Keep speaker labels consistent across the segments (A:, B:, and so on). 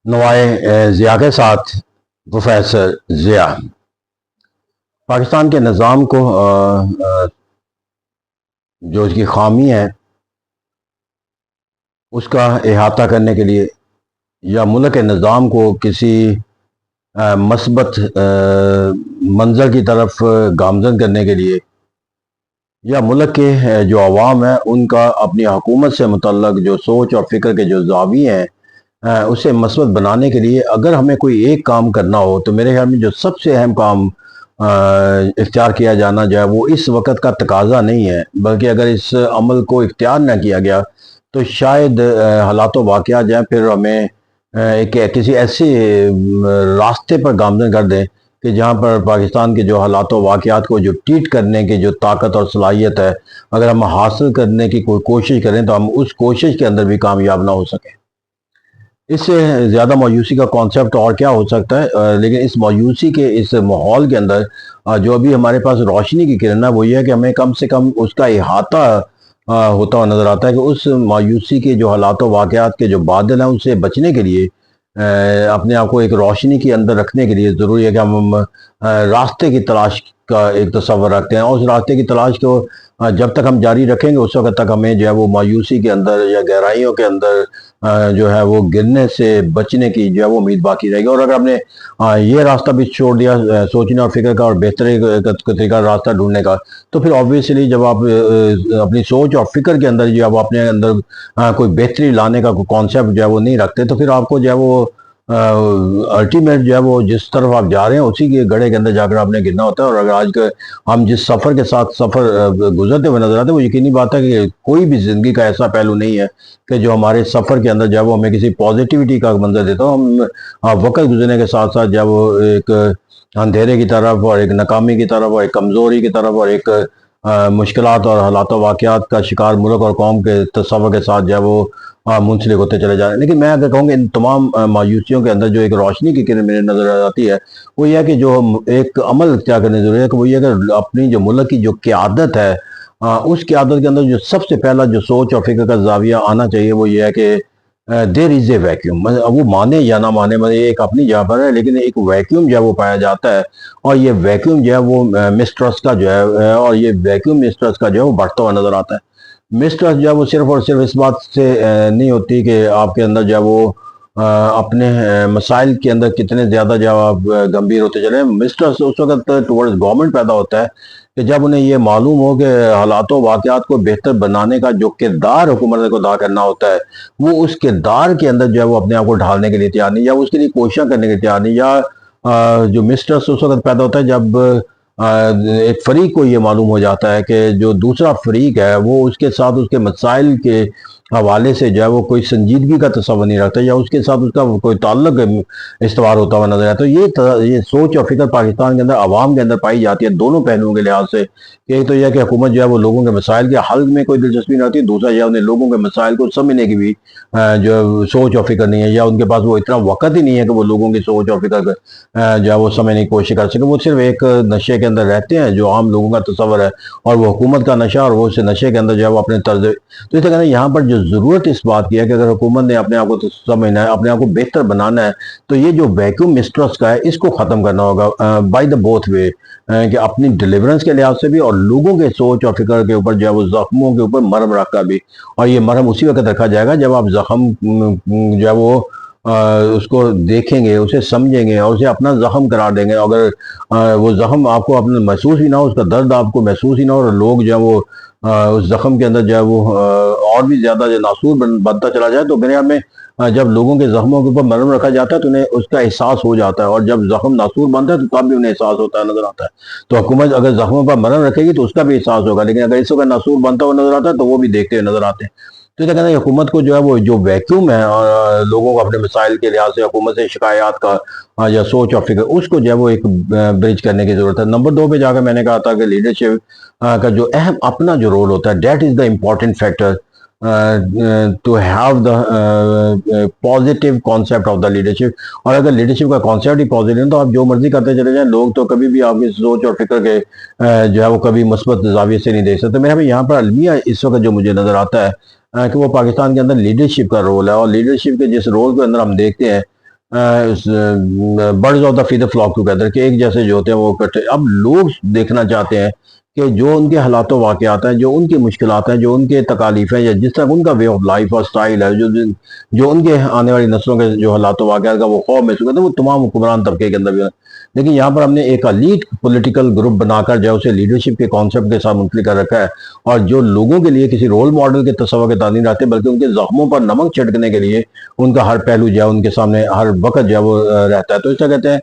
A: نوائے ضیاء کے ساتھ پروفیسر ضیاء پاکستان کے نظام کو جو اس کی خامی ہے اس کا احاطہ کرنے کے لیے یا ملک کے نظام کو کسی مثبت منظر کی طرف گامزن کرنے کے لیے یا ملک کے جو عوام ہیں ان کا اپنی حکومت سے متعلق جو سوچ اور فکر کے جو زاویے ہیں اسے مثبت بنانے کے لیے اگر ہمیں کوئی ایک کام کرنا ہو تو میرے خیال میں جو سب سے اہم کام اختیار کیا جانا جائے وہ اس وقت کا تقاضا نہیں ہے، بلکہ اگر اس عمل کو اختیار نہ کیا گیا تو شاید حالات و واقعات جائیں پھر ہمیں کسی ایسے راستے پر گامزن کر دیں کہ جہاں پر پاکستان کے جو حالات و واقعات کو جو ٹریٹ کرنے کی جو طاقت اور صلاحیت ہے اگر ہم حاصل کرنے کی کوئی کوشش کریں تو ہم اس کوشش کے اندر بھی کامیاب نہ ہو سکیں۔ اس سے زیادہ مایوسی کا کانسیپٹ اور کیا ہو سکتا ہے، لیکن اس مایوسی کے اس ماحول کے اندر جو ابھی ہمارے پاس روشنی کی کرن ہے وہ یہ ہے کہ ہمیں کم سے کم اس کا احاطہ ہوتا ہوا نظر آتا ہے کہ اس مایوسی کے جو حالات و واقعات کے جو بادل ہیں ان سے بچنے کے لیے اپنے آپ کو ایک روشنی کے اندر رکھنے کے لیے ضروری ہے کہ ہم راستے کی تلاش کا ایک تصور رکھتے ہیں، اور اس راستے کی تلاش کو جب تک ہم جاری رکھیں گے اس وقت تک ہمیں جو ہے وہ مایوسی کے اندر یا گہرائیوں کے اندر جو ہے وہ گرنے سے بچنے کی جو ہے وہ امید باقی رہے گی۔ اور اگر ہم نے یہ راستہ بھی چھوڑ دیا سوچنے اور فکر کا اور بہتری کا طریقہ راستہ ڈھونڈنے کا، تو پھر آبویسلی جب آپ اپنی سوچ اور فکر کے اندر جو آپ اپنے اندر کوئی بہتری لانے کا کوئی کانسیپٹ جو ہے وہ نہیں رکھتے تو پھر آپ کو جو ہے وہ الٹیمیٹ جو ہے وہ جس طرف آپ جا رہے ہیں اسی کے گڑھے کے اندر جا کر آپ نے گرنا ہوتا ہے۔ اور اگر آج کے ہم جس سفر کے ساتھ سفر گزرتے ہوئے نظر آتے ہیں وہ یقینی بات ہے کہ کوئی بھی زندگی کا ایسا پہلو نہیں ہے کہ جو ہمارے سفر کے اندر جو ہے وہ ہمیں کسی پازیٹیوٹی کا منظر دیتا ہو۔ ہم وقت گزرنے کے ساتھ ساتھ جو ہے وہ ایک اندھیرے کی طرف اور ایک ناکامی کی طرف اور ایک کمزوری کی طرف اور ایک مشکلات اور حالات و واقعات کا شکار ملک اور قوم کے تصور کے ساتھ جو ہے وہ منسلک ہوتے چلے جا رہے ہیں۔ لیکن میں اگر کہوں کہ ان تمام مایوسیوں کے اندر جو ایک روشنی کی کرن میرے نظر آتی ہے وہ یہ ہے کہ جو ایک عمل کیا کرنے ضروری ہے کہ وہ یہ کہ اپنی جو ملک کی جو قیادت ہے اس قیادت کے اندر جو سب سے پہلا جو سوچ اور فکر کا زاویہ آنا چاہیے وہ یہ ہے کہ دیر از اے ویکیوم، وہ مانے یا نہ مانے یہ ایک اپنی جگہ پر ہے، لیکن ایک ویکیوم جو ہے وہ پایا جاتا ہے اور یہ ویکیوم جو ہے وہ مسٹرسٹ کا جو ہے اور یہ ویکیوم مسٹرسٹ کا جو ہے وہ بڑھتا ہوا نظر آتا ہے۔ مسٹرسٹ جو ہے وہ صرف اور صرف اس بات سے نہیں ہوتی کہ آپ کے اندر جو ہے وہ اپنے مسائل کے اندر کتنے زیادہ جو آپ گمبھیر ہوتے چلے ہیں۔ مسٹرسٹ اس وقت ٹورڈز گورنمنٹ پیدا ہوتا ہے کہ جب انہیں یہ معلوم ہو کہ حالات و واقعات کو بہتر بنانے کا جو کردار حکومت کو ادا کرنا ہوتا ہے وہ اس کردار کے اندر جو ہے وہ اپنے آپ کو ڈھالنے کے لیے تیار نہیں یا اس کے لیے کوششیں کرنے کے لیے تیار نہیں، یا جو مسٹرس اس وقت پیدا ہوتا ہے جب ایک فریق کو یہ معلوم ہو جاتا ہے کہ جو دوسرا فریق ہے وہ اس کے ساتھ اس کے مسائل کے حوالے سے جو ہے وہ کوئی سنجیدگی کا تصور نہیں رکھتا یا اس کے ساتھ اس کا کوئی تعلق استوار ہوتا ہوا نظر آتا ہے۔ تو یہ سوچ اور فکر پاکستان کے اندر عوام کے اندر پائی جاتی ہے دونوں پہلوؤں کے لحاظ سے، کہ ایک تو یہ کہ حکومت جو ہے وہ لوگوں کے مسائل کے حل میں کوئی دلچسپی نہیں رکھتی، دوسرا یہ انہیں لوگوں کے مسائل کو سمجھنے کی بھی جو سوچ اور فکر نہیں ہے، یا ان کے پاس وہ اتنا وقت ہی نہیں ہے کہ وہ لوگوں کی سوچ اور فکر جو ہے وہ سمجھنے کی کوشش کر سکے۔ وہ صرف ایک نشے کے اندر رہتے ہیں جو عام لوگوں کا تصور ہے اور وہ حکومت کا نشہ اور وہ اس نشے کے اندر جو ہے وہ اپنے طرز تو اس طرح یہاں پر جو ضرورت اس بات کی ہے کہ اگر حکومت نے اپنے آپ کو سمجھنا ہے، اپنے آپ کو بہتر بنانا ہے، تو یہ جو ویکیوم مسٹرسٹ کا ہے اس کو ختم کرنا ہوگا بائی دا بوتھ وے، کہ اپنی ڈیلیورنس کے لحاظ سے بھی اور لوگوں کے سوچ اور فکر کے اوپر جو ہے وہ زخموں کے اوپر مرہم رکھ کر بھی۔ اور یہ مرہم اسی وقت رکھا جائے گا جب آپ زخم جو ہے وہ اس کو دیکھیں گے، اسے سمجھیں گے اور اسے اپنا زخم قرار دیں گے۔ اگر وہ زخم آپ کو اپنے محسوس ہی نہ ہو، اس کا درد آپ کو محسوس ہی نہ ہو اور لوگ جو ہے وہ اس زخم کے اندر جو ہے وہ اور بھی زیادہ جو ناسور بنتا چلا جائے، تو میرے خیال میں جب لوگوں کے زخموں کے اوپر مرہم رکھا جاتا ہے تو انہیں اس کا احساس ہو جاتا ہے، اور جب زخم ناسور بنتا ہے تو تب بھی انہیں احساس ہوتا ہے نظر آتا ہے۔ تو حکومت اگر زخموں پر مرہم رکھے گی تو اس کا بھی احساس ہوگا، لیکن اگر اس وقت ناسور بنتا ہوا نظر آتا ہے تو وہ بھی دیکھتے ہوئے نظر آتے ہیں۔ تو یہ کہنا ہے حکومت کو جو ہے وہ جو ویکیوم ہے لوگوں کو اپنے مسائل کے لحاظ سے حکومت سے شکایات کا یا سوچ اور فکر اس کو جو ہے وہ ایک برج کرنے کی ضرورت ہے۔ نمبر 2 پہ جا کر میں نے کہا تھا کہ لیڈرشپ کا جو اہم اپنا جو رول ہوتا ہے that is the important factor to have the positive concept of the leadership. اور اگر لیڈرشپ کا کانسیپٹ ہی پازیٹیو ہے تو آپ جو مرضی کرتے چلے جائیں، لوگ تو کبھی بھی آپ کی سوچ اور فکر کے جو ہے وہ کبھی مثبت زاویے سے نہیں دیکھ سکتے۔ میرا بھی یہاں پر المیہ اس وقت جو مجھے نظر آتا ہے کہ وہ پاکستان کے اندر لیڈرشپ کا رول ہے، اور لیڈرشپ کے جس رول کے اندر ہم دیکھتے ہیں birds of the feather flock together کہ ایک جیسے جو ہوتے ہیں وہ اکٹھے. اب لوگ دیکھنا چاہتے ہیں کہ جو ان کے حالات و واقعات ہیں، جو ان کی مشکلات ہیں، جو ان کے تکالیف ہیں، یا جس طرح ان کا وے آف لائف اور سٹائل ہے، جو ان کے آنے والی نسلوں کے جو حالات و واقعات کا وہ خوف محسوس کرتے ہیں، وہ تمام حکمران طبقے کے اندر بھی ہے. لیکن یہاں پر ہم نے ایک الیٹ پولیٹیکل گروپ بنا کر جو اسے لیڈرشپ کے کانسیپٹ کے ساتھ منسلک کر رکھا ہے، اور جو لوگوں کے لیے کسی رول ماڈل کے تصور کے تعلیم رہتے ہیں، بلکہ ان کے زخموں پر نمک چھڑکنے کے لیے ان کا ہر پہلو جو ہے ان کے سامنے ہر وقت جو ہے وہ رہتا ہے. تو اس طرح کہتے ہیں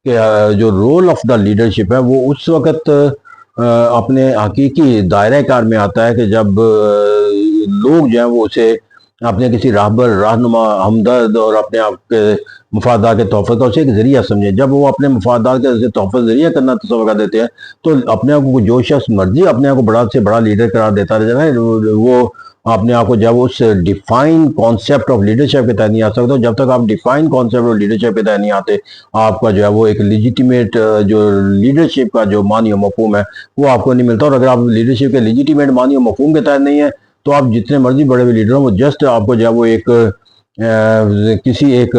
A: کہ جو رول آف دا لیڈرشپ ہے وہ اس وقت اپنے حقیقی دائرہ کار میں آتا ہے کہ جب لوگ جو ہیں وہ اسے اپنے کسی راہبر، رہنما، ہمدرد اور اپنے آپ کے مفادات کے تحفظ کا اسے ایک ذریعہ سمجھیں. جب وہ اپنے مفادات کے تحفظ ذریعہ کرنا تصور کر دیتے ہیں تو اپنے آپ کو جو شخص مرضی اپنے آپ کو بڑا سے بڑا لیڈر قرار دیتا رہتا ہے، وہ اپنے آپ کو جب اس ڈیفائن کانسیپٹ آف لیڈرشپ کے تحت نہیں آ سکتا. جب تک آپ ڈیفائن کانسیپٹ آف لیڈرشپ کے تحت نہیں آتے، آپ کا جو ہے وہ ایک لیجیٹیمیٹ جو لیڈرشپ کا جو معنی و مفہوم ہے وہ آپ کو نہیں ملتا. اور اگر آپ لیڈرشپ کے لیجیٹیمیٹ معنی و مفہوم کے تحت نہیں ہے تو آپ جتنے مرضی بڑے ہوئے لیڈر ہوں، وہ جسٹ آپ کو جو ہے وہ ایک کسی ایک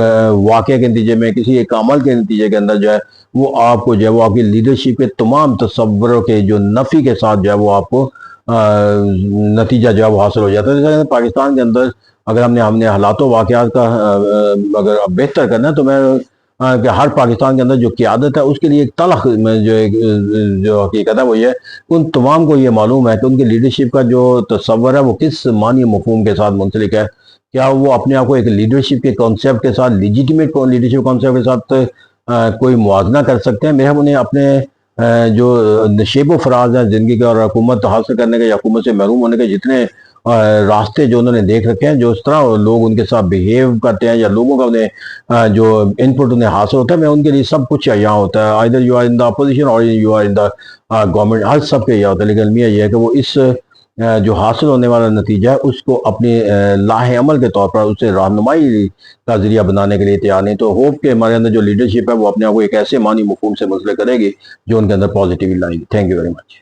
A: واقعے کے نتیجے میں، کسی ایک عمل کے نتیجے کے اندر جو ہے وہ آپ کو جو ہے وہ آپ کی لیڈرشپ کے تمام تصوروں کے جو نفی کے ساتھ جو ہے وہ آپ کو نتیجہ جو ہے وہ حاصل ہو جاتا ہے. جیسے پاکستان کے اندر اگر ہم نے حالات و واقعات کا اگر بہتر کرنا ہے تو میں کہ ہر پاکستان کے اندر جو قیادت ہے اس کے لیے ایک تلخ جو حقیقت ہے وہ یہ ہے، ان تمام کو یہ معلوم ہے کہ ان کی لیڈرشپ کا جو تصور ہے وہ کس معنی مفہوم کے ساتھ منسلک ہے. کیا وہ اپنے آپ کو ایک لیڈرشپ کے کانسیپٹ کے ساتھ، لیجیٹیمیٹ لیڈرشپ کانسیپٹ کے ساتھ کوئی موازنہ کر سکتے ہیں؟ ہم انہیں اپنے جو نشیب و فراز ہیں زندگی کے اور حکومت حاصل کرنے کے یا حکومت سے محروم ہونے کے جتنے راستے جو انہوں نے دیکھ رکھے ہیں، جو اس طرح لوگ ان کے ساتھ بیہیو کرتے ہیں یا لوگوں کا انہیں جو انپٹ انہیں حاصل ہوتا ہے، میں ان کے لیے سب کچھ یہاں ہوتا ہے. either you are in the opposition or you are in the government، ہر سب کے یہ ہوتا ہے. لیکن المیہ یہ ہے کہ وہ اس جو حاصل ہونے والا نتیجہ ہے اس کو اپنے لاہ عمل کے طور پر اسے رہنمائی کا ذریعہ بنانے کے لیے تیار نہیں. تو ہوپ کہ ہمارے اندر جو لیڈرشپ ہے وہ اپنے آپ کو ایک ایسے معنی مفہوم سے منسلک کرے گی جو ان کے اندر پازیٹیولی لائے گی. Thank you very much.